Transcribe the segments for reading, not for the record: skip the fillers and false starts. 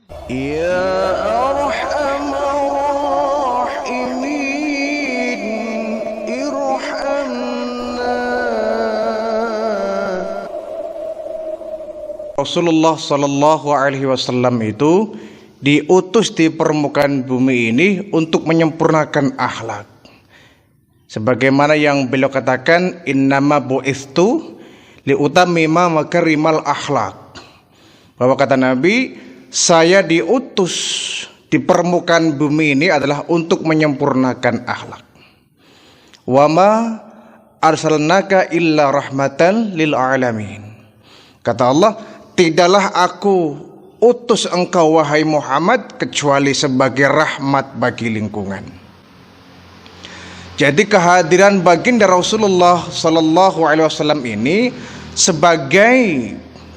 Ya Arhamar Rahimin, irhamna. Rasulullah Sallallahu Alaihi Wasallam itu diutus di permukaan bumi ini untuk menyempurnakan akhlak. Sebagaimana yang beliau katakan, innama bu'istu liutammima makarimal akhlak. Bahwa kata Nabi, saya diutus di permukaan bumi ini adalah untuk menyempurnakan akhlak. Wa ma arsalnaka illa rahmatan lil alamin. Kata Allah, tidaklah aku utus engkau wahai Muhammad kecuali sebagai rahmat bagi lingkungan. Jadi kehadiran baginda Rasulullah Sallallahu Alaihi Wasallam ini sebagai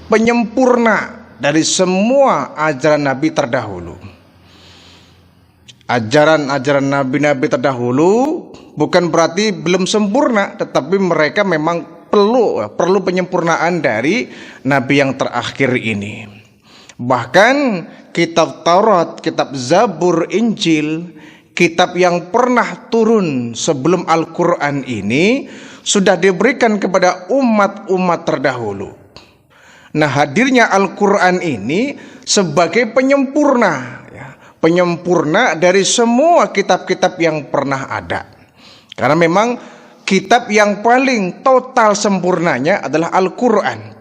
penyempurna dari semua ajaran Nabi terdahulu. Ajaran-ajaran Nabi-Nabi terdahulu bukan berarti belum sempurna, tetapi mereka memang perlu penyempurnaan dari Nabi yang terakhir ini. Bahkan kitab Taurat, kitab Zabur, Injil, kitab yang pernah turun sebelum Al-Quran ini sudah diberikan kepada umat-umat terdahulu. Nah, hadirnya Al-Quran ini sebagai penyempurna, penyempurna dari semua kitab-kitab yang pernah ada. Karena memang kitab yang paling total sempurnanya adalah Al-Quran.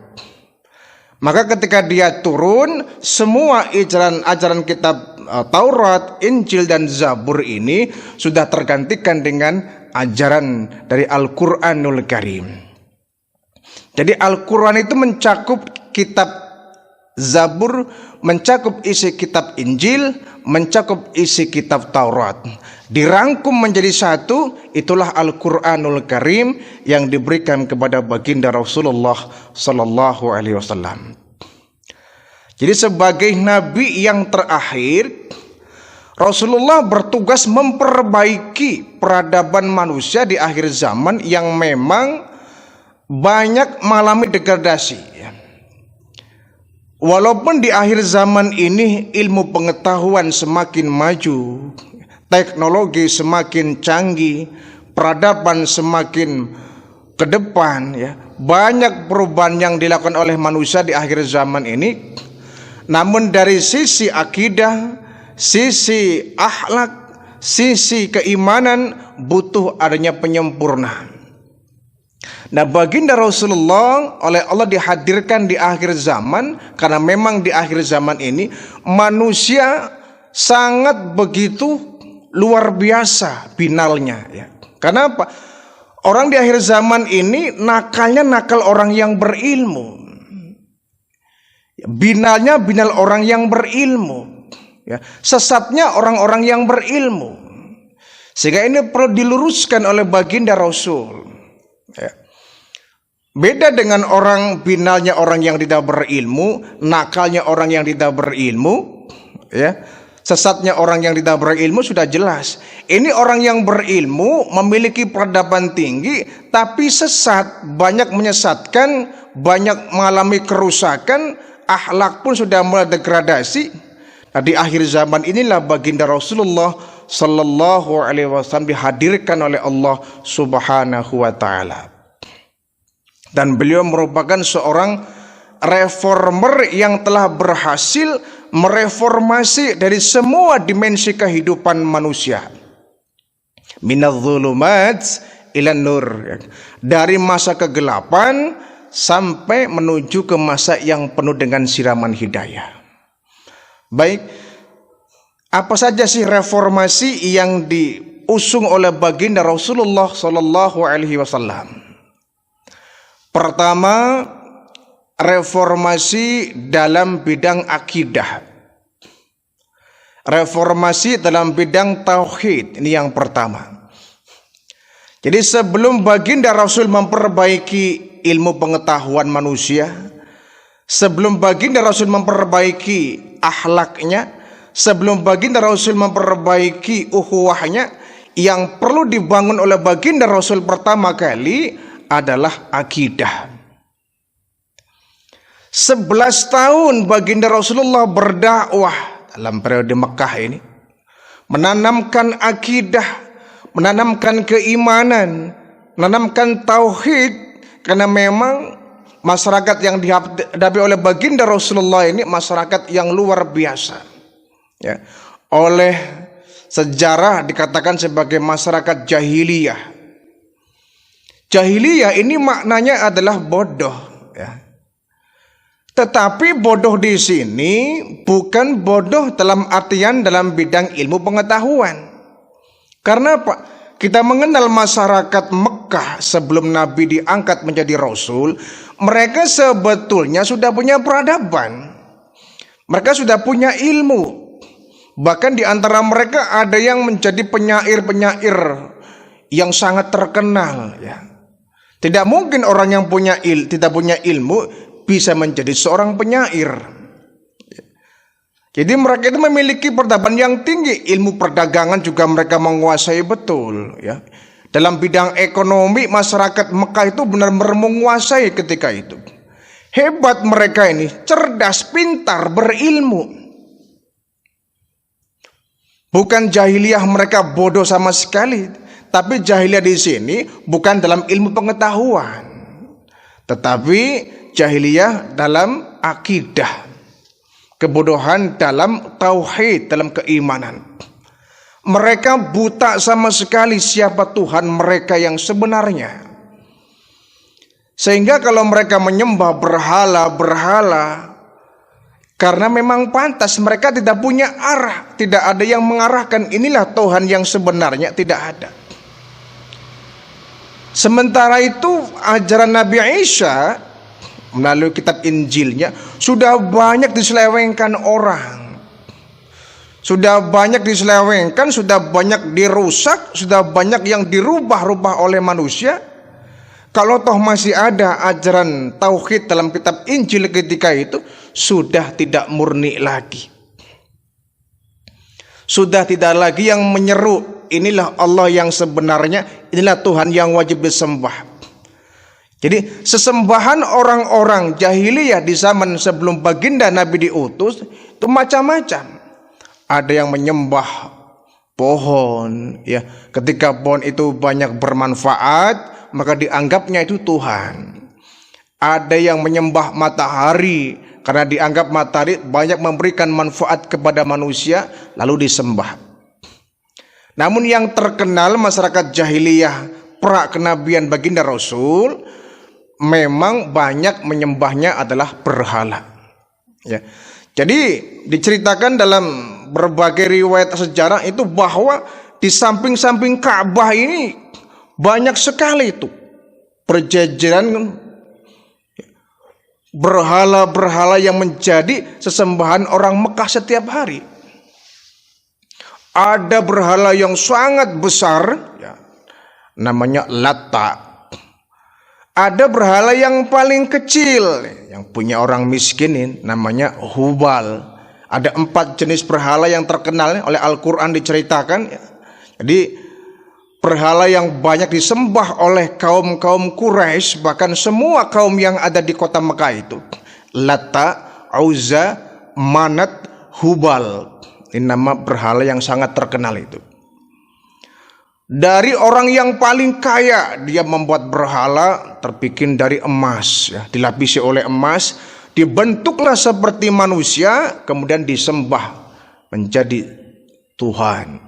Maka ketika dia turun, semua ajaran kitab Taurat, Injil, dan Zabur ini sudah tergantikan dengan ajaran dari Al-Quranul Karim. Jadi Al-Quran itu mencakup kitab Zabur, mencakup isi kitab Injil, mencakup isi kitab Taurat. Dirangkum menjadi satu, itulah Al-Quranul Karim yang diberikan kepada baginda Rasulullah Sallallahu Alaihi Wasallam. Jadi sebagai Nabi yang terakhir, Rasulullah bertugas memperbaiki peradaban manusia di akhir zaman yang memang banyak mengalami degradasi. Walaupun di akhir zaman ini ilmu pengetahuan semakin maju, teknologi semakin canggih, peradaban semakin ke depan, banyak perubahan yang dilakukan oleh manusia di akhir zaman ini. Namun dari sisi akidah, sisi akhlak, sisi keimanan butuh adanya penyempurnaan. Nah, baginda Rasulullah oleh Allah dihadirkan di akhir zaman karena memang di akhir zaman ini manusia sangat begitu luar biasa binalnya. Karena apa? Orang di akhir zaman ini nakalnya nakal orang yang berilmu. Binalnya binal orang yang berilmu, sesatnya orang-orang yang berilmu. Sehingga ini perlu diluruskan oleh baginda Rasul. Beda dengan orang binalnya orang yang tidak berilmu, nakalnya orang yang tidak berilmu, sesatnya orang yang tidak berilmu sudah jelas. Ini orang yang berilmu memiliki peradaban tinggi, tapi sesat, banyak menyesatkan, banyak mengalami kerusakan. Akhlak pun sudah mulai degradasi. Nah, di akhir zaman inilah baginda Rasulullah Sallallahu Alaihi Wasallam dihadirkan oleh Allah Subhanahu Wa Taala. Dan beliau merupakan seorang reformer yang telah berhasil mereformasi dari semua dimensi kehidupan manusia. Minadz-dzulumat ilan nur, dari masa kegelapan sampai menuju ke masa yang penuh dengan siraman hidayah. Baik, apa saja sih reformasi yang diusung oleh baginda Rasulullah Sallallahu Alaihi Wasallam? Pertama, reformasi dalam bidang akidah. Reformasi dalam bidang tauhid, ini yang pertama. Jadi sebelum baginda Rasul memperbaiki ilmu pengetahuan manusia, sebelum baginda Rasul memperbaiki akhlaknya, sebelum baginda Rasul memperbaiki ukhuwahnya, yang perlu dibangun oleh baginda Rasul pertama kali adalah akidah. 11 tahun baginda Rasulullah berdakwah dalam periode Mekah ini, menanamkan akidah, menanamkan keimanan, menanamkan tauhid, karena memang masyarakat yang dihadapi oleh baginda Rasulullah ini masyarakat yang luar biasa, ya. Oleh sejarah dikatakan sebagai masyarakat jahiliyah. Jahiliyah ini maknanya adalah bodoh, ya. Tetapi bodoh di sini bukan bodoh dalam artian dalam bidang ilmu pengetahuan. Karena apa? Kita mengenal masyarakat Mekah sebelum Nabi diangkat menjadi Rasul, mereka sebetulnya sudah punya peradaban. Mereka sudah punya ilmu. Bahkan di antara mereka ada yang menjadi penyair-penyair yang sangat terkenal, ya. Tidak mungkin orang yang tidak punya ilmu bisa menjadi seorang penyair. Jadi mereka itu memiliki peradaban yang tinggi, ilmu perdagangan juga mereka menguasai betul, ya. Dalam bidang ekonomi masyarakat Mekah itu benar-benar menguasai ketika itu. Hebat mereka ini, cerdas, pintar, berilmu. Bukan jahiliyah mereka bodoh sama sekali. Tapi jahiliyah di sini bukan dalam ilmu pengetahuan, tetapi jahiliyah dalam akidah, kebodohan dalam tauhid, dalam keimanan. Mereka buta sama sekali siapa Tuhan mereka yang sebenarnya. Sehingga kalau mereka menyembah berhala-berhala, karena memang pantas, mereka tidak punya arah, tidak ada yang mengarahkan inilah Tuhan yang sebenarnya, tidak ada. Sementara itu ajaran Nabi Isa melalui kitab Injilnya sudah banyak diselewengkan orang, sudah banyak diselewengkan, sudah banyak dirusak, sudah banyak yang dirubah-rubah oleh manusia. Kalau toh masih ada ajaran tauhid dalam kitab Injil ketika itu, sudah tidak murni lagi. Sudah tidak lagi yang menyeru inilah Allah yang sebenarnya, inilah Tuhan yang wajib disembah. Jadi sesembahan orang-orang jahiliyah di zaman sebelum baginda Nabi diutus itu macam-macam. Ada yang menyembah pohon, ya. Ketika pohon itu banyak bermanfaat, maka dianggapnya itu Tuhan. Ada yang menyembah matahari, karena dianggap matahari banyak memberikan manfaat kepada manusia, lalu disembah. Namun yang terkenal masyarakat jahiliyah pra kenabian baginda Rasul, memang banyak menyembahnya adalah berhala, ya. Jadi diceritakan dalam berbagai riwayat sejarah itu bahwa di samping-samping Ka'bah ini banyak sekali itu berjajaran berhala-berhala yang menjadi sesembahan orang Mekah setiap hari. Ada berhala yang sangat besar, ya, namanya Latta. Ada berhala yang paling kecil yang punya orang miskin, namanya Hubal. Ada 4 jenis berhala yang terkenal oleh Al-Quran diceritakan, ya. Jadi berhala yang banyak disembah oleh kaum-kaum Quraisy, bahkan semua kaum yang ada di kota Mekah itu. Latta, Uzza, Manat, Hubal. Ini nama berhala yang sangat terkenal itu. Dari orang yang paling kaya, dia membuat berhala terbikin dari emas, ya, dilapisi oleh emas, dibentuklah seperti manusia, kemudian disembah menjadi Tuhan.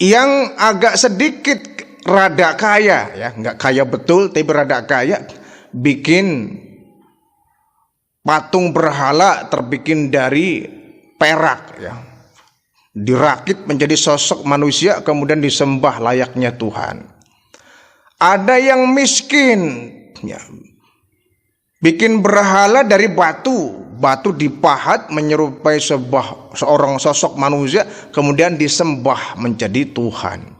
Yang agak sedikit rada kaya, ya, nggak kaya betul, tapi rada kaya, bikin patung berhala terbikin dari perak, ya, dirakit menjadi sosok manusia, kemudian disembah layaknya Tuhan. Ada yang miskin, ya, bikin berhala dari batu dipahat menyerupai seorang sosok manusia, kemudian disembah menjadi Tuhan.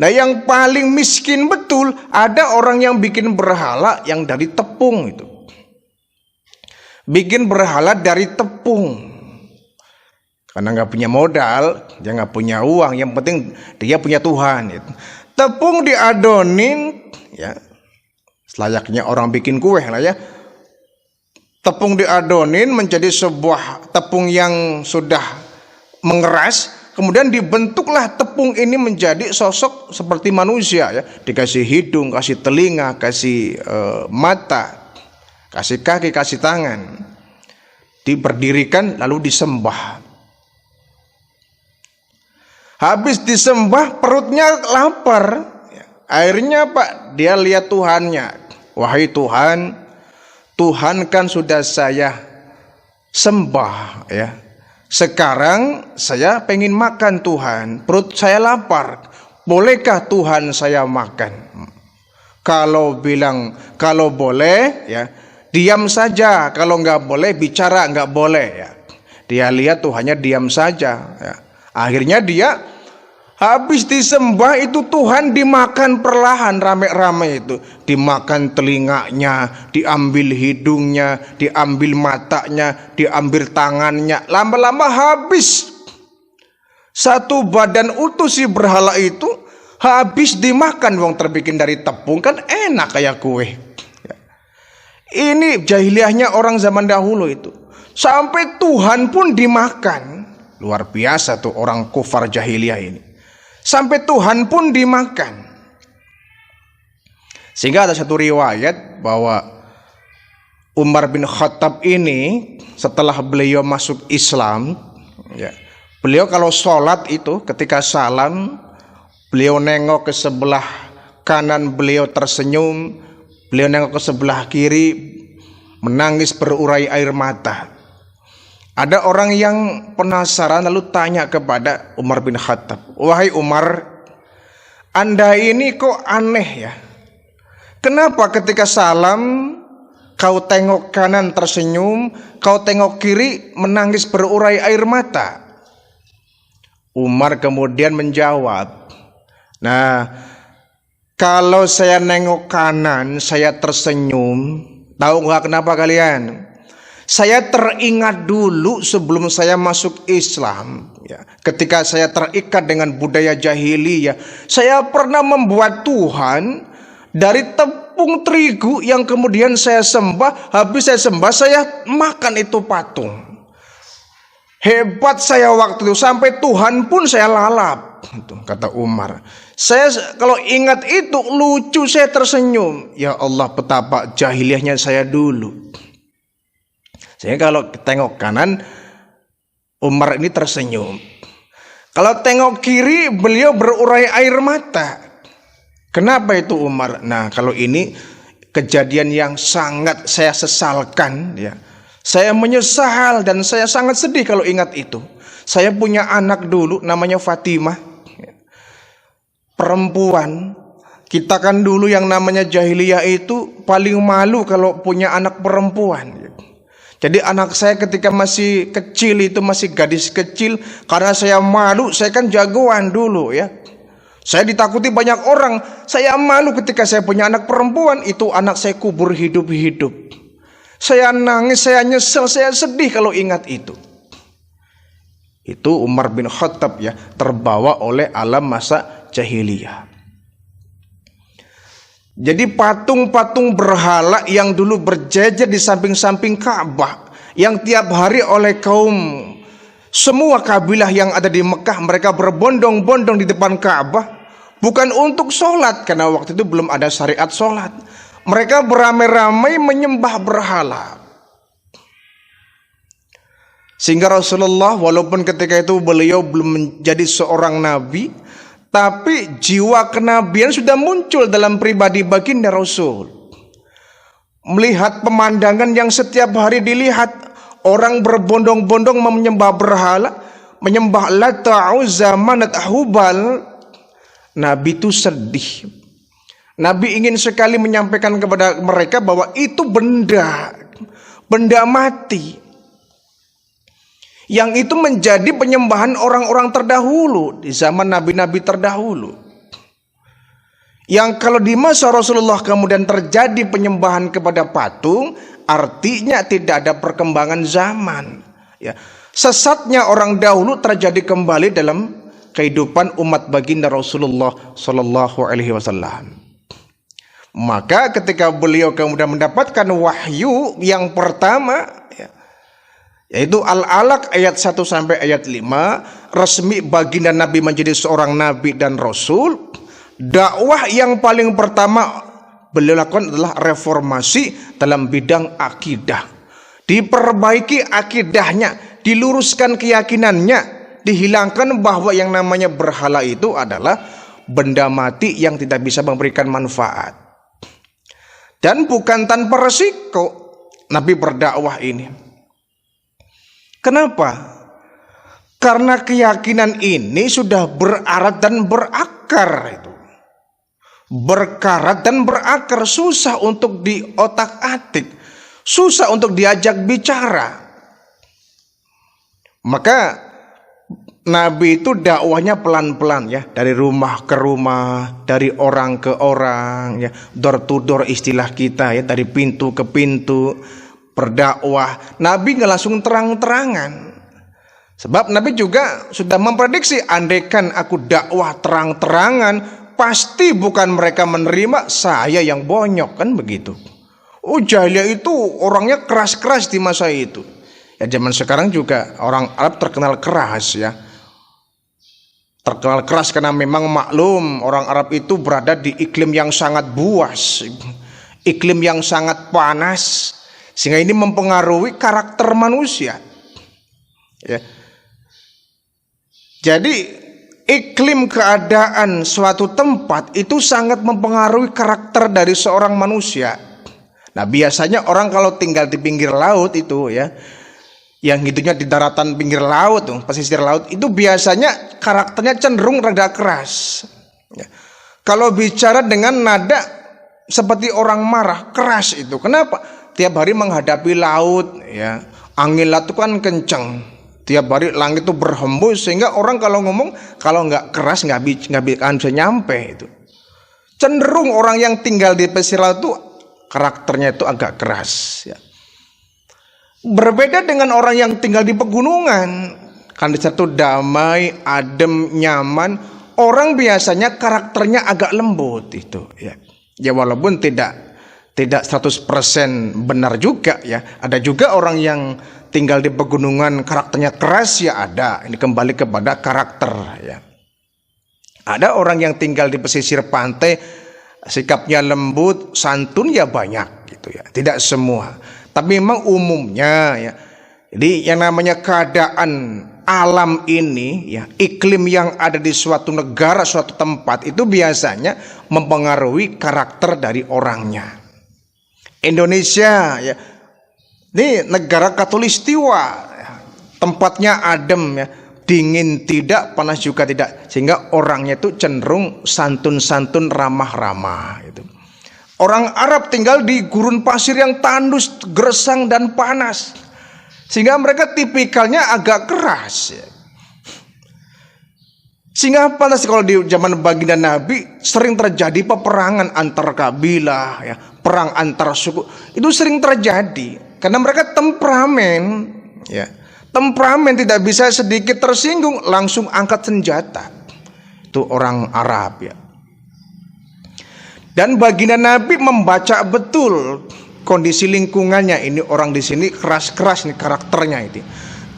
Nah, yang paling miskin betul, ada orang yang bikin berhala yang dari tepung itu. Bikin berhala dari tepung. Karena nggak punya modal, dia nggak punya uang, yang penting dia punya Tuhan. Gitu. Tepung diadonin, ya, selayaknya orang bikin kue lah, ya. tepung diadonin menjadi sebuah tepung yang sudah mengeras, kemudian dibentuklah tepung ini menjadi sosok seperti manusia ya, dikasih hidung, kasih telinga, kasih mata, kasih kaki, kasih tangan, diberdirikan lalu disembah. Habis disembah perutnya lapar, akhirnya Pak dia lihat Tuhannya, wahai Tuhan, Tuhan kan sudah saya sembah ya, sekarang saya pengen makan Tuhan, perut saya lapar, bolehkah Tuhan saya makan? Kalau bilang kalau boleh ya diam saja, kalau nggak boleh bicara nggak boleh ya. Dia lihat Tuhannya diam saja ya. Akhirnya dia habis disembah itu Tuhan dimakan perlahan, rame-rame itu. Dimakan telinganya, diambil hidungnya, diambil matanya, diambil tangannya. Lama-lama habis. Satu badan utuh si berhala itu habis dimakan, wong terbikin dari tepung kan enak kayak kue. Ini jahiliyahnya orang zaman dahulu itu. Sampai Tuhan pun dimakan. Luar biasa tuh orang kufar jahiliyah ini. Sampai Tuhan pun dimakan. Sehingga ada satu riwayat bahwa Umar bin Khattab ini setelah beliau masuk Islam ya, beliau kalau sholat itu ketika salam, beliau nengok ke sebelah kanan, beliau tersenyum, beliau nengok ke sebelah kiri, menangis berurai air mata. Ada orang yang penasaran lalu tanya kepada Umar bin Khattab, wahai Umar, Anda ini kok aneh ya? Kenapa ketika salam kau tengok kanan tersenyum, kau tengok kiri menangis berurai air mata? Umar kemudian menjawab, nah kalau saya nengok kanan saya tersenyum, tahu nggak kenapa kalian? Saya teringat dulu sebelum saya masuk Islam ya, ketika saya terikat dengan budaya jahiliyah, saya pernah membuat Tuhan dari tepung terigu yang kemudian saya sembah. Habis saya sembah saya makan itu patung. Hebat saya waktu itu, sampai Tuhan pun saya lalap, kata Umar. Saya kalau ingat itu lucu, saya tersenyum. Ya Allah, betapa jahiliyahnya saya dulu. Sehingga kalau tengok kanan, Umar ini tersenyum. Kalau tengok kiri, beliau berurai air mata. Kenapa itu Umar? Nah, kalau ini kejadian yang sangat saya sesalkan ya. Saya menyesal dan saya sangat sedih kalau ingat itu. Saya punya anak dulu namanya Fatimah, perempuan. Kita kan dulu yang namanya jahiliyah itu paling malu kalau punya anak perempuan. Jadi anak saya ketika masih kecil itu, masih gadis kecil, karena saya malu, saya kan jagoan dulu ya. Saya ditakuti banyak orang, saya malu ketika saya punya anak perempuan, itu anak saya kubur hidup-hidup. Saya nangis, saya nyesel, saya sedih kalau ingat itu. Itu Umar bin Khattab ya, terbawa oleh alam masa jahiliyah. Jadi patung-patung berhala yang dulu berjejer di samping-samping Ka'bah, yang tiap hari oleh kaum semua kabilah yang ada di Mekah, mereka berbondong-bondong di depan Ka'bah, bukan untuk sholat, karena waktu itu belum ada syariat sholat. Mereka beramai-ramai menyembah berhala. Sehingga Rasulullah walaupun ketika itu beliau belum menjadi seorang nabi, tapi jiwa kenabian sudah muncul dalam pribadi baginda Rasul. Melihat pemandangan yang setiap hari dilihat, orang berbondong-bondong menyembah berhala, menyembah Lata, Uzza, Manat, Hubal, Nabi itu sedih. Nabi ingin sekali menyampaikan kepada mereka bahwa itu benda mati, yang itu menjadi penyembahan orang-orang terdahulu di zaman nabi-nabi terdahulu. Yang kalau di masa Rasulullah kemudian terjadi penyembahan kepada patung, artinya tidak ada perkembangan zaman ya. Sesatnya orang dahulu terjadi kembali dalam kehidupan umat baginda Rasulullah Sallallahu Alaihi Wasallam. Maka ketika beliau kemudian mendapatkan wahyu yang pertama, yaitu Al-Alaq ayat 1 sampai ayat 5, resmi baginda Nabi menjadi seorang nabi dan rasul. Dakwah yang paling pertama beliau lakukan adalah reformasi dalam bidang akidah. Diperbaiki akidahnya, diluruskan keyakinannya, dihilangkan bahwa yang namanya berhala itu adalah benda mati yang tidak bisa memberikan manfaat. Dan bukan tanpa resiko Nabi berdakwah ini. Kenapa? Karena keyakinan ini sudah berarat dan berakar itu. Berkarat dan berakar, susah untuk diotak-atik, susah untuk diajak bicara. Maka Nabi itu dakwahnya pelan-pelan ya, dari rumah ke rumah, dari orang ke orang ya, door to door istilah kita ya, dari pintu ke pintu berdakwah. Nabi nggak langsung terang-terangan. Sebab Nabi juga sudah memprediksi, andaikan aku dakwah terang-terangan, pasti bukan mereka menerima, saya yang bonyok, kan begitu. Jahiliyah itu orangnya keras-keras di masa itu. Ya zaman sekarang juga orang Arab terkenal keras ya. Terkenal keras karena memang maklum orang Arab itu berada di iklim yang sangat buas, iklim yang sangat panas, sehingga ini mempengaruhi karakter manusia. Ya. Jadi iklim keadaan suatu tempat itu sangat mempengaruhi karakter dari seorang manusia. Nah biasanya orang kalau tinggal di pinggir laut itu ya, yang hidupnya di daratan pinggir laut, pesisir laut, itu biasanya karakternya cenderung rada keras. Ya. Kalau bicara dengan nada seperti orang marah, keras itu. Kenapa? Tiap hari menghadapi laut, ya, angin laut itu kan kencang. Tiap hari langit itu berhembus, sehingga orang kalau ngomong, kalau nggak keras nggak bisa nyampe itu. Cenderung orang yang tinggal di pesisir laut itu karakternya itu agak keras. Ya. Berbeda dengan orang yang tinggal di pegunungan, kan di situ damai, adem, nyaman. Orang biasanya karakternya agak lembut itu. Ya, ya walaupun tidak 100% benar juga ya. Ada juga orang yang tinggal di pegunungan karakternya keras ya ada. Ini kembali kepada karakter ya. Ada orang yang tinggal di pesisir pantai sikapnya lembut, santun ya banyak gitu ya. Tidak semua. Tapi memang umumnya ya. Jadi yang namanya keadaan alam ini ya, iklim yang ada di suatu negara, suatu tempat itu biasanya mempengaruhi karakter dari orangnya. Indonesia ya, ini negara katulistiwa, tempatnya adem ya, dingin tidak, panas juga tidak, sehingga orangnya itu cenderung santun-santun, ramah-ramah gitu. Orang Arab tinggal di gurun pasir yang tandus, gersang dan panas, sehingga mereka tipikalnya agak keras ya. Sehingga panas kalau di zaman baginda Nabi sering terjadi peperangan antar kabilah ya, perang antar suku. Itu sering terjadi karena mereka temperamen ya. Temperamen tidak bisa sedikit tersinggung langsung angkat senjata. Itu orang Arab ya. Dan baginda Nabi membaca betul kondisi lingkungannya. Ini orang di sini keras-keras nih karakternya ini.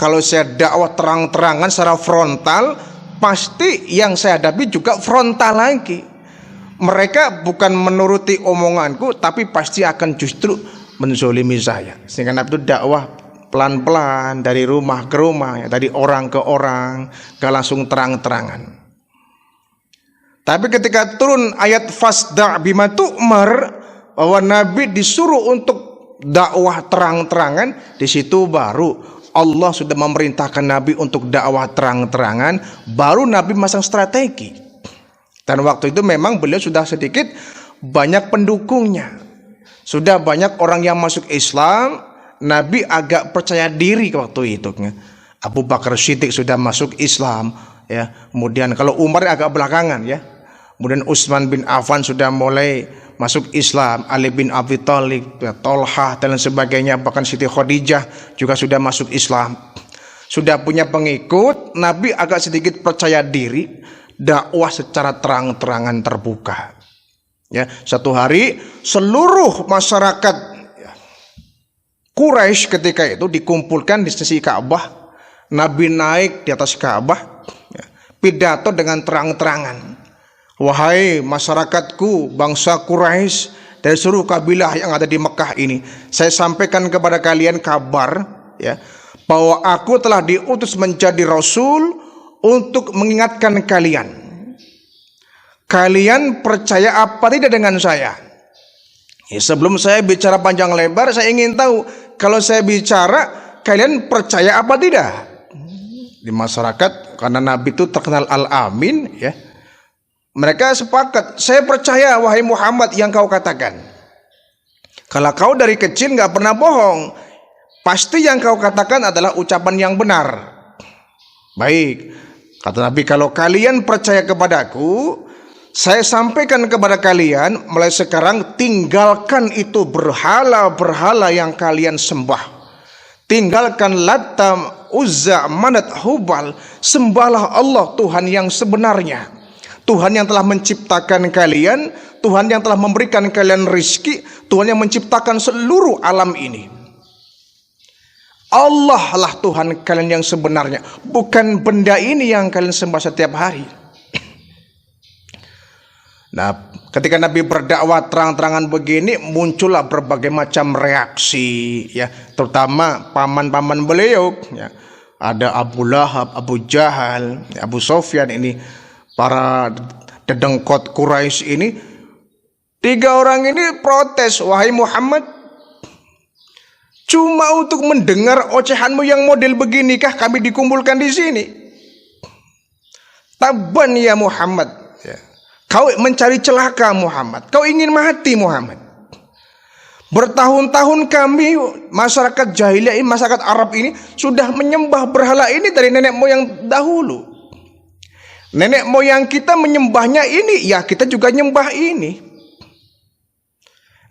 Kalau saya dakwah terang-terangan secara frontal, pasti yang saya hadapi juga frontal lagi. Mereka bukan menuruti omonganku, tapi pasti akan justru menzolimi saya. Sehingga Nabi itu dakwah pelan-pelan dari rumah ke rumah, ya, dari orang ke orang, gak langsung terang-terangan. Tapi ketika turun ayat fasda' bima tu'mar, bahwa Nabi disuruh untuk dakwah terang-terangan, di situ baru Allah sudah memerintahkan Nabi untuk dakwah terang-terangan, baru Nabi masang strategi. Dan waktu itu memang beliau sudah sedikit banyak pendukungnya. Sudah banyak orang yang masuk Islam, Nabi agak percaya diri waktu itu. Abu Bakar Siddiq sudah masuk Islam, ya. Kemudian kalau Umar agak belakangan, ya. Kemudian Utsman bin Affan sudah mulai masuk Islam, Ali bin Abi Thalib, Tolhah dan sebagainya, bahkan Siti Khadijah juga sudah masuk Islam. Sudah punya pengikut, Nabi agak sedikit percaya diri, dakwah secara terang-terangan terbuka. Ya, satu hari seluruh masyarakat Quraisy ketika itu dikumpulkan di sisi Ka'bah. Nabi naik di atas Ka'bah, pidato dengan terang-terangan. Wahai masyarakatku, bangsa Quraisy dari seluruh kabilah yang ada di Mekah ini, saya sampaikan kepada kalian kabar, ya, bahwa aku telah diutus menjadi rasul untuk mengingatkan kalian. Kalian percaya apa tidak dengan saya? Ya, sebelum saya bicara panjang lebar, saya ingin tahu, kalau saya bicara, kalian percaya apa tidak? Di masyarakat, karena Nabi itu terkenal Al-Amin, ya, mereka sepakat, saya percaya wahai Muhammad yang kau katakan. Kalau kau dari kecil gak pernah bohong, pasti yang kau katakan adalah ucapan yang benar. Baik, kata Nabi, kalau kalian percaya kepadaku, saya sampaikan kepada kalian, mulai sekarang tinggalkan itu berhala-berhala yang kalian sembah. Tinggalkan Latta, Uzza, Manat, Hubal. Sembahlah Allah, Tuhan yang sebenarnya, Tuhan yang telah menciptakan kalian, Tuhan yang telah memberikan kalian rizki, Tuhan yang menciptakan seluruh alam ini. Allah lah Tuhan kalian yang sebenarnya, bukan benda ini yang kalian sembah setiap hari. Nah, ketika Nabi berdakwah terang-terangan begini, muncullah berbagai macam reaksi, ya, terutama paman-paman beliau, ya. Ada Abu Lahab, Abu Jahal, Abu Sofyan, ini para dedengkot Quraisy ini. 3 orang ini protes, wahai Muhammad, cuma untuk mendengar ocehanmu yang model beginikah kami dikumpulkan di sini? Taban ya Muhammad, ya. Kau mencari celaka Muhammad, kau ingin mati Muhammad. Bertahun-tahun kami masyarakat jahiliyah ini, masyarakat Arab ini sudah menyembah berhala ini dari nenek moyang dahulu. Nenek moyang kita menyembahnya ini, ya kita juga nyembah ini.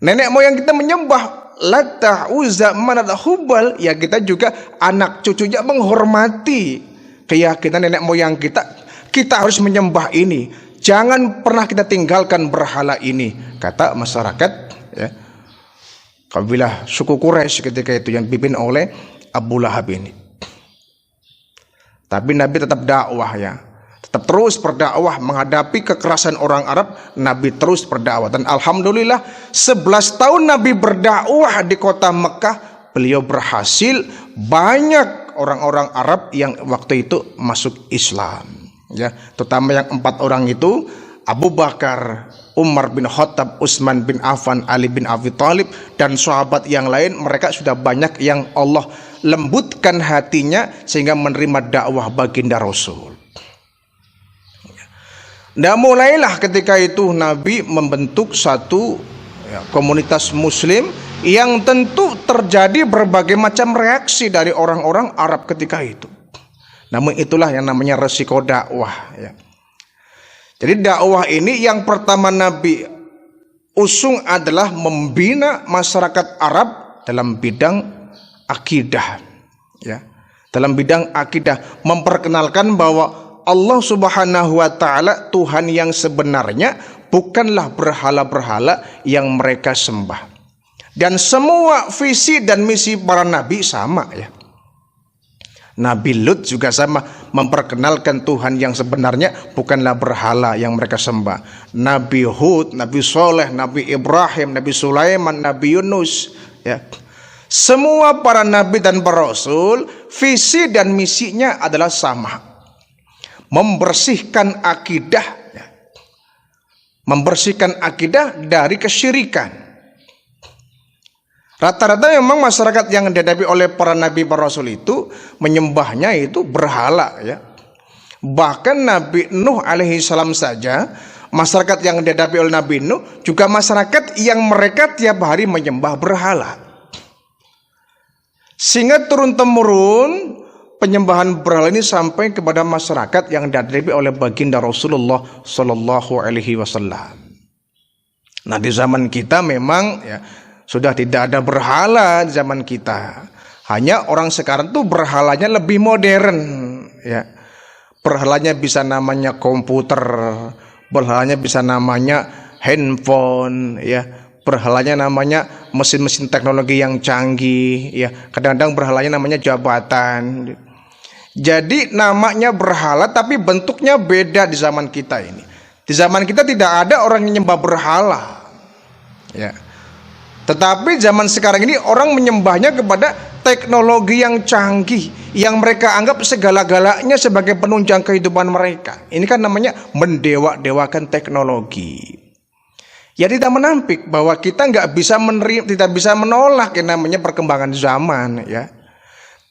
Nenek moyang kita menyembah Latta, Uzza, Manat, Hubal, ya kita juga anak cucunya menghormati keyakinan nenek moyang kita. Kita harus menyembah ini. Jangan pernah kita tinggalkan berhala ini, kata masyarakat, ya, kabilah suku Quraisy ketika itu yang dipimpin oleh Abu Lahab ini. Tapi Nabi tetap dakwah, ya, tetap terus berdakwah menghadapi kekerasan orang Arab. Nabi terus berdakwah, dan alhamdulillah 11 tahun Nabi berdakwah di kota Mekah, beliau berhasil, banyak orang-orang Arab yang waktu itu masuk Islam. Ya, terutama yang 4 orang itu, Abu Bakar, Umar bin Khattab, Utsman bin Affan, Ali bin Abi Thalib, dan sahabat yang lain. Mereka sudah banyak yang Allah lembutkan hatinya sehingga menerima dakwah baginda Rasul. Nah, mulailah ketika itu Nabi membentuk satu, ya, komunitas muslim yang tentu terjadi berbagai macam reaksi dari orang-orang Arab ketika itu. Namun itulah yang namanya resiko dakwah, ya. Jadi dakwah ini yang pertama Nabi usung adalah membina masyarakat Arab dalam bidang akidah, ya. Dalam bidang akidah, memperkenalkan bahwa Allah Subhanahu wa taala Tuhan yang sebenarnya, bukanlah berhala-berhala yang mereka sembah. Dan semua visi dan misi para nabi sama, ya. Nabi Lut juga sama, memperkenalkan Tuhan yang sebenarnya bukanlah berhala yang mereka sembah. Nabi Hud, Nabi Soleh, Nabi Ibrahim, Nabi Sulaiman, Nabi Yunus, ya. Semua para nabi dan para rasul, visi dan misinya adalah sama. Membersihkan akidah, ya. Membersihkan akidah dari kesyirikan. Rata-rata memang masyarakat yang dihadapi oleh para nabi para rasul itu menyembahnya itu berhala, ya. Bahkan Nabi Nuh alaihi salam saja, masyarakat yang dihadapi oleh Nabi Nuh juga masyarakat yang mereka tiap hari menyembah berhala. Sehingga turun-temurun penyembahan berhala ini sampai kepada masyarakat yang dihadapi oleh baginda Rasulullah sallallahu alaihi wasallam. Nah, di zaman kita memang, ya, sudah tidak ada berhala di zaman kita. Hanya orang sekarang tuh berhalanya lebih modern, ya. Berhalanya bisa namanya komputer, berhalanya bisa namanya handphone, ya, berhalanya namanya mesin-mesin teknologi yang canggih, ya, kadang-kadang berhalanya namanya jabatan. Jadi namanya berhala tapi bentuknya beda di zaman kita ini. Di zaman kita tidak ada orang yang menyembah berhala, ya. Tetapi zaman sekarang ini orang menyembahnya kepada teknologi yang canggih, yang mereka anggap segala-galanya sebagai penunjang kehidupan mereka. Ini kan namanya mendewa-dewakan teknologi. Ya, tidak menampik bahwa kita nggak bisa menerima, tidak bisa menolak yang namanya perkembangan zaman, ya.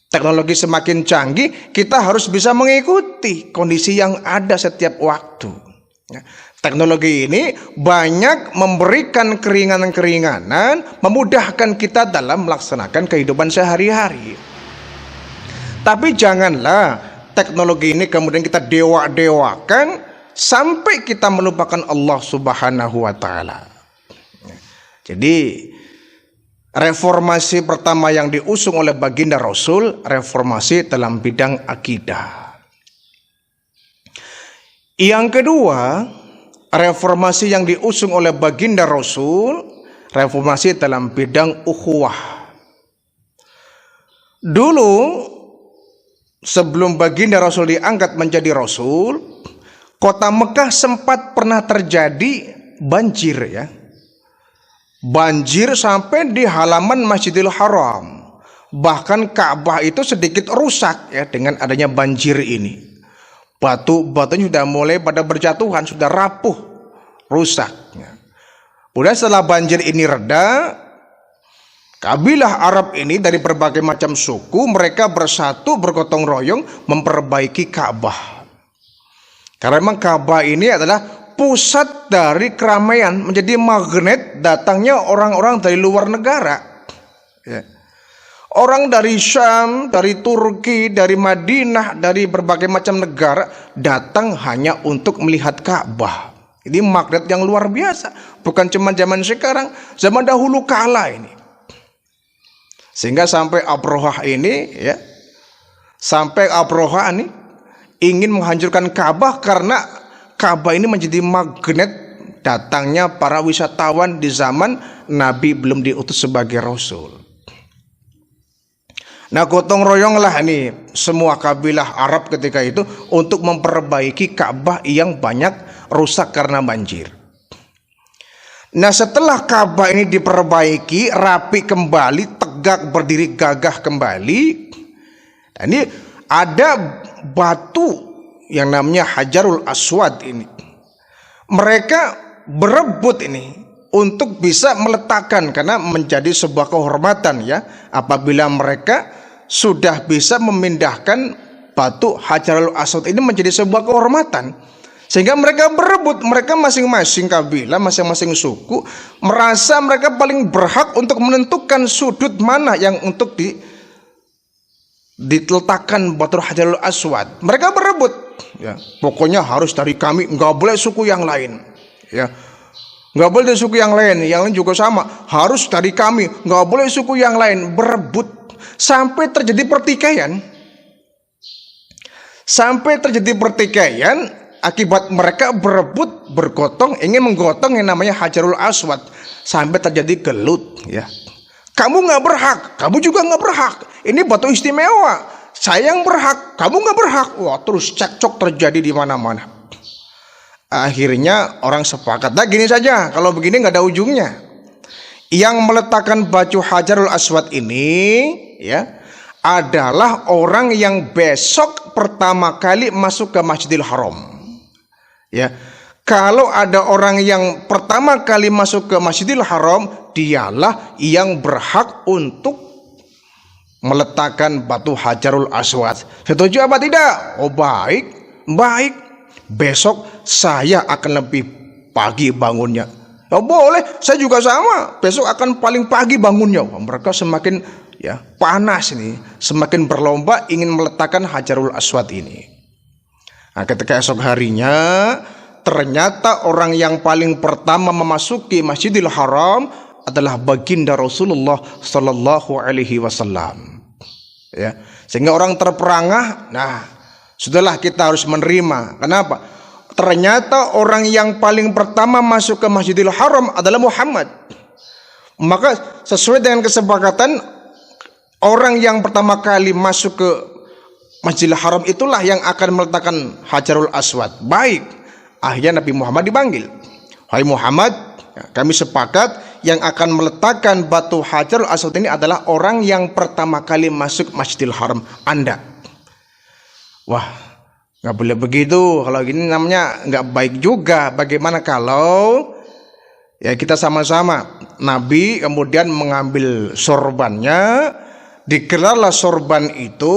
Teknologi semakin canggih, kita harus bisa mengikuti kondisi yang ada setiap waktu, ya. Teknologi ini banyak memberikan keringanan-keringanan, memudahkan kita dalam melaksanakan kehidupan sehari-hari. Tapi janganlah teknologi ini kemudian kita dewa-dewakan sampai kita melupakan Allah Subhanahu wa taala. Jadi reformasi pertama yang diusung oleh baginda Rasul, reformasi dalam bidang akidah. Yang kedua, reformasi yang diusung oleh baginda Rasul, reformasi dalam bidang ukhuwah. Dulu sebelum baginda Rasul diangkat menjadi Rasul, kota Mekah sempat pernah terjadi banjir, ya. Banjir sampai di halaman Masjidil Haram. Bahkan Ka'bah itu sedikit rusak, ya, dengan adanya banjir ini. Batu-batunya sudah mulai pada berjatuhan, sudah rapuh, rusak. Kemudian setelah banjir ini reda, kabilah Arab ini dari berbagai macam suku, mereka bersatu bergotong royong memperbaiki Ka'bah. Karena memang Ka'bah ini adalah pusat dari keramaian, menjadi magnet datangnya orang-orang dari luar negara, ya. Orang dari Syam, dari Turki, dari Madinah, dari berbagai macam negara datang hanya untuk melihat Ka'bah. Ini magnet yang luar biasa, bukan cuma zaman sekarang, zaman dahulu kala ini. Sehingga sampai Abrahah ini, ya, sampai Abrahah ini ingin menghancurkan Ka'bah karena Ka'bah ini menjadi magnet datangnya para wisatawan di zaman Nabi belum diutus sebagai Rasul. Nah, gotong royonglah ini semua kabilah Arab ketika itu untuk memperbaiki Ka'bah yang banyak rusak karena banjir. Nah, setelah Ka'bah ini diperbaiki, rapi kembali, tegak berdiri gagah kembali, ini ada batu yang namanya Hajarul Aswad ini. Mereka berebut ini untuk bisa meletakkan, karena menjadi sebuah kehormatan, ya, apabila mereka sudah bisa memindahkan batu Hajarul Aswad ini menjadi sebuah kehormatan. Sehingga mereka berebut, mereka masing-masing kabilah, masing-masing suku merasa mereka paling berhak untuk menentukan sudut mana yang untuk diletakkan batu Hajarul Aswad. Mereka berebut, ya, pokoknya harus dari kami, nggak boleh suku yang lain, ya. Nggak boleh dari suku yang lain juga sama, harus dari kami, nggak boleh suku yang lain. Berebut sampai terjadi pertikaian. Sampai terjadi pertikaian akibat mereka berebut, bergotong, ingin menggotong yang namanya Hajarul Aswad, sampai terjadi gelut, ya. Kamu nggak berhak, kamu juga nggak berhak. Ini batu istimewa, saya yang berhak, kamu nggak berhak. Wah, terus cekcok terjadi di mana-mana. Akhirnya orang sepakat, nah gini saja, kalau begini nggak ada ujungnya. Yang meletakkan batu Hajarul Aswad ini, ya, adalah orang yang besok pertama kali masuk ke Masjidil Haram, ya. Kalau ada orang yang pertama kali masuk ke Masjidil Haram, dialah yang berhak untuk meletakkan batu Hajarul Aswad. Setuju apa tidak? Oh, baik, baik. Besok saya akan lebih pagi bangunnya. Oh, boleh, saya juga sama. Besok akan paling pagi bangunnya. Mereka semakin, ya, panas ini, semakin berlomba ingin meletakkan Hajarul Aswad ini. Nah, ketika esok harinya ternyata orang yang paling pertama memasuki Masjidil Haram adalah baginda Rasulullah Sallallahu Alaihi Wasallam, ya. Sehingga orang terperangah. Nah, sudahlah, kita harus menerima. Kenapa? ternyata orang yang paling pertama masuk ke Masjidil Haram adalah Muhammad. Maka sesuai dengan kesepakatan, orang yang pertama kali masuk ke Masjidil Haram itulah yang akan meletakkan Hajarul Aswad. Baik, akhirnya Nabi Muhammad dipanggil. Hai Muhammad, kami sepakat yang akan meletakkan batu Hajarul Aswad ini adalah orang yang pertama kali masuk Masjidil Haram, Anda. Wah, nggak boleh begitu. Kalau gini namanya nggak baik juga. Bagaimana kalau ya kita sama-sama, Nabi kemudian mengambil sorbannya, digelarlah sorban itu,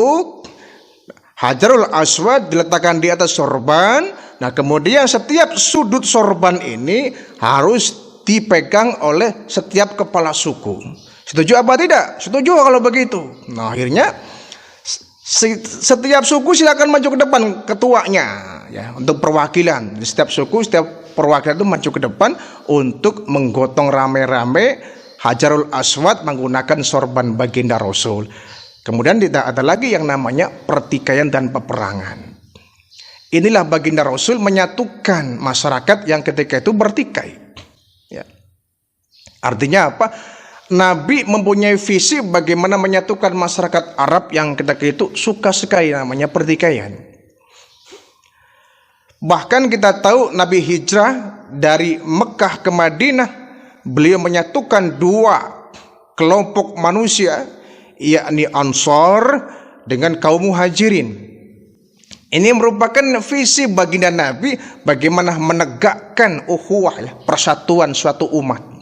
Hajarul Aswad diletakkan di atas sorban. Nah kemudian setiap sudut sorban ini harus dipegang oleh setiap kepala suku. Setuju apa tidak? Setuju kalau begitu. Nah akhirnya setiap suku silakan maju ke depan, ketuanya ya, untuk perwakilan. Di setiap suku, setiap perwakilan itu maju ke depan untuk menggotong rame-rame Hajarul Aswad menggunakan sorban baginda Rasul. Kemudian tidak ada lagi yang namanya pertikaian dan peperangan. Inilah baginda Rasul menyatukan masyarakat yang ketika itu bertikai. Ya. Artinya apa? Nabi mempunyai visi bagaimana menyatukan masyarakat Arab yang ketika itu suka sekali namanya pertikaian. Bahkan kita tahu Nabi hijrah dari Mekah ke Madinah, beliau menyatukan dua kelompok manusia, yakni Ansor dengan kaum Muhajirin. Ini merupakan visi baginda Nabi bagaimana menegakkan ukhuwah, persatuan suatu umat.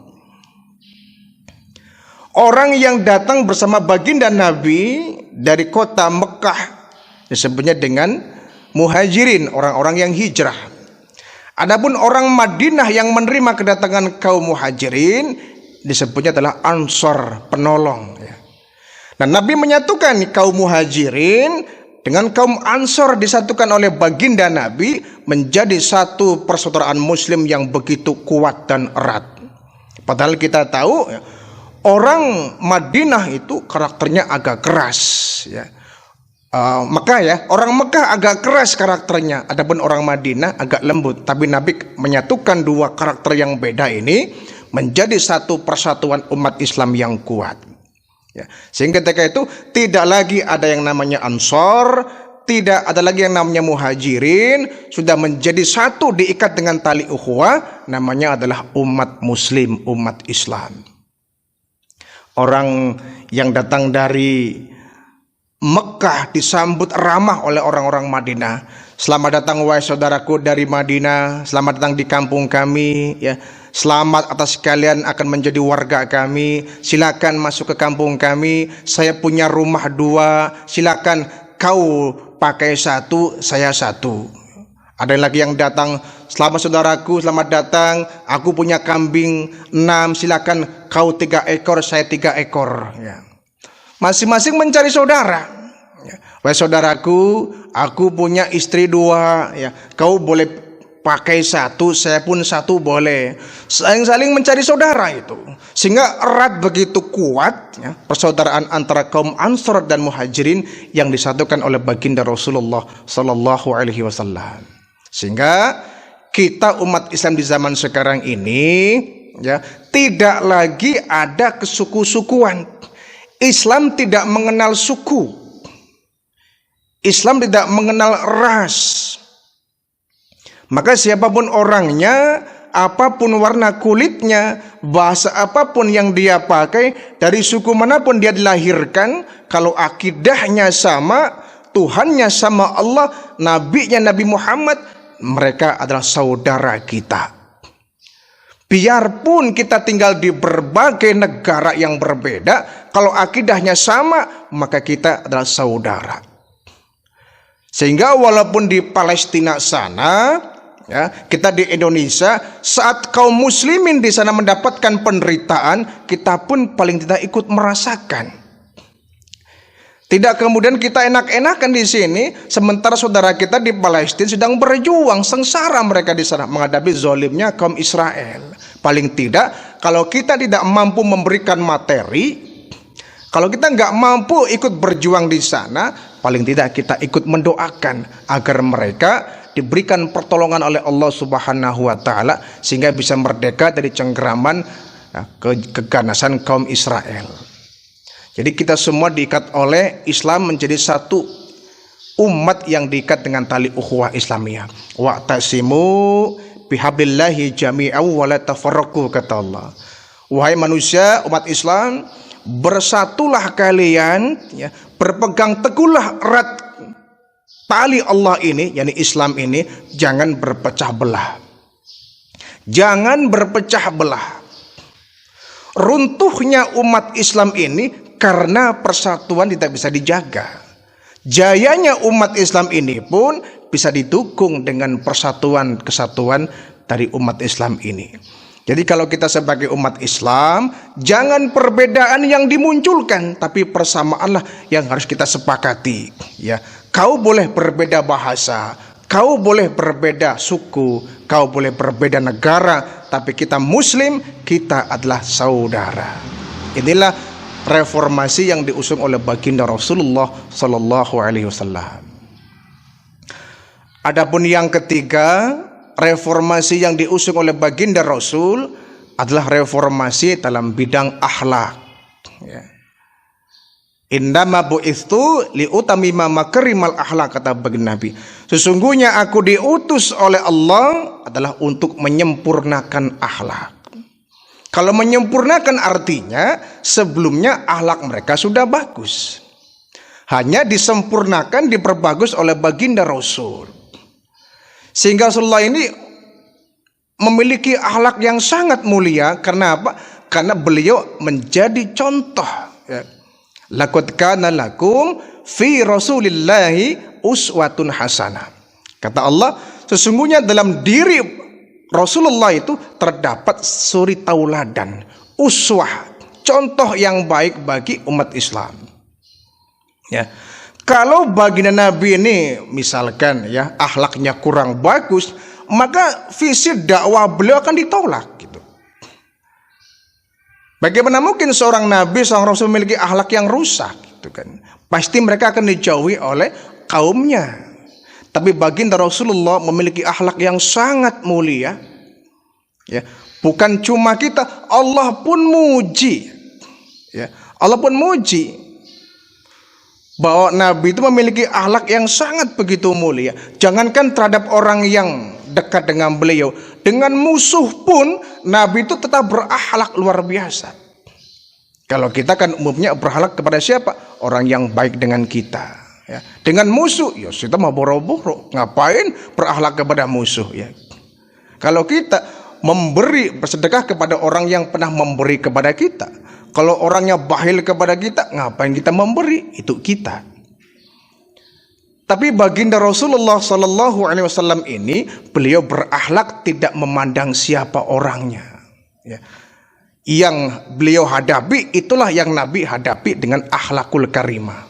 Orang yang datang bersama baginda Nabi dari kota Mekah disebutnya dengan Muhajirin, orang-orang yang hijrah. Adapun orang Madinah yang menerima kedatangan kaum Muhajirin disebutnya adalah Ansor, penolong. Dan Nabi menyatukan kaum Muhajirin dengan kaum Ansor, disatukan oleh baginda Nabi menjadi satu persaudaraan Muslim yang begitu kuat dan erat. Padahal kita tahu orang Madinah itu karakternya agak keras, ya. Mekah ya, orang Mekah agak keras karakternya, adapun orang Madinah agak lembut. Tapi Nabi menyatukan dua karakter yang beda ini menjadi satu persatuan umat Islam yang kuat. Ya. Sehingga ketika itu tidak lagi ada yang namanya Ansor, tidak ada lagi yang namanya Muhajirin, sudah menjadi satu, diikat dengan tali ukhuwah, namanya adalah umat Muslim, umat Islam. Orang yang datang dari Mekah disambut ramah oleh orang-orang Madinah. Selamat datang wahai saudaraku dari Madinah, selamat datang di kampung kami, ya. Selamat atas kalian akan menjadi warga kami. Silakan masuk ke kampung kami. Saya punya rumah dua. Silakan kau pakai satu, saya satu. Ada lagi yang datang, selamat saudaraku, selamat datang. Aku punya kambing 6. Silakan kau 3 ekor, saya 3 ekor. Ya. Masing-masing mencari saudara. Ya. Wahai saudaraku, aku punya istri 2. Ya. Kau boleh pakai satu, saya pun satu boleh. Saling mencari saudara itu, sehingga erat begitu kuat ya, persaudaraan antara kaum Ansor dan Muhajirin yang disatukan oleh baginda Rasulullah Sallallahu Alaihi Wasallam. Sehingga kita umat Islam di zaman sekarang ini ya, tidak lagi ada kesuku-sukuan. Islam tidak mengenal suku. Islam tidak mengenal ras. Maka siapapun orangnya, apapun warna kulitnya, bahasa apapun yang dia pakai, dari suku manapun dia dilahirkan, kalau akidahnya sama, Tuhannya sama Allah, nabinya Nabi Muhammad, mereka adalah saudara kita. Biarpun kita tinggal di berbagai negara yang berbeda, kalau akidahnya sama, maka kita adalah saudara. Sehingga walaupun di Palestina sana, ya, kita di Indonesia, saat kaum muslimin di sana mendapatkan penderitaan, kita pun paling tidak ikut merasakan. Tidak kemudian kita enak-enakan di sini, sementara saudara kita di Palestina sedang berjuang, sengsara mereka di sana menghadapi zalimnya kaum Israel. Paling tidak, kalau kita tidak mampu memberikan materi, kalau kita nggak mampu ikut berjuang di sana, paling tidak kita ikut mendoakan agar mereka diberikan pertolongan oleh Allah Subhanahu wa taala sehingga bisa merdeka dari cengkeraman keganasan kaum Israel. Jadi kita semua diikat oleh Islam menjadi satu umat yang diikat dengan tali ukhuwah Islamiyah. Wa'tasimu bihablillahi jami'an wa la tafarraqu, kata Allah. Wahai manusia, umat Islam, bersatulah kalian, ya, berpegang teguhlah erat tali Allah ini, yakni Islam ini, jangan berpecah belah. Jangan berpecah belah. Runtuhnya umat Islam ini karena persatuan tidak bisa dijaga. Jayanya umat Islam ini pun bisa didukung dengan persatuan kesatuan dari umat Islam ini. Jadi kalau kita sebagai umat Islam, jangan perbedaan yang dimunculkan, tapi persamaanlah yang harus kita sepakati. Ya, kau boleh berbeda bahasa, kau boleh berbeda suku, kau boleh berbeda negara, tapi kita Muslim, kita adalah saudara. Inilah reformasi yang diusung oleh baginda Rasulullah Sallallahu Alaihi Wasallam. Adapun yang ketiga, reformasi yang diusung oleh baginda Rasul adalah reformasi dalam bidang akhlak. Ya. Innama bu'ithu liutamima makrimal akhlak, kata baginda Nabi. Sesungguhnya aku diutus oleh Allah adalah untuk menyempurnakan akhlak. Kalau menyempurnakan artinya sebelumnya akhlak mereka sudah bagus. Hanya disempurnakan, diperbagus oleh baginda Rasul. Sehingga Rasulullah ini memiliki akhlak yang sangat mulia. Karena apa? Karena beliau menjadi contoh. Ya. Laqad kana lakum fi Rasulillahi uswatun hasanah. Kata Allah, sesungguhnya dalam diri Rasulullah itu terdapat suri tauladan, uswah, contoh yang baik bagi umat Islam. Ya. Kalau baginda Nabi ini misalkan ya akhlaknya kurang bagus, maka visi dakwah beliau akan ditolak gitu. Bagaimana mungkin seorang nabi, seorang rasul memiliki akhlak yang rusak gitu kan? Pasti mereka akan dijauhi oleh kaumnya. Tapi baginda Rasulullah memiliki akhlak yang sangat mulia. Ya, bukan cuma kita, Allah pun muji. Ya, Allah pun muji bahwa Nabi itu memiliki akhlak yang sangat begitu mulia. Jangankan terhadap orang yang dekat dengan beliau, dengan musuh pun Nabi itu tetap berakhlak luar biasa. Kalau kita kan umumnya berakhlak kepada siapa? Orang yang baik dengan kita. Ya. Dengan musuh, ya kita mau boro-boro. Ngapain berakhlak kepada musuh? Ya. Kalau kita bersedekah kepada orang yang pernah memberi kepada kita, kalau orangnya bakhil kepada kita, ngapain kita memberi? Itu kita. Tapi baginda Rasulullah Sallallahu Alaihi Wasallam ini, beliau berakhlak tidak memandang siapa orangnya. Ya. Yang beliau hadapi, itulah yang Nabi hadapi dengan akhlakul karimah.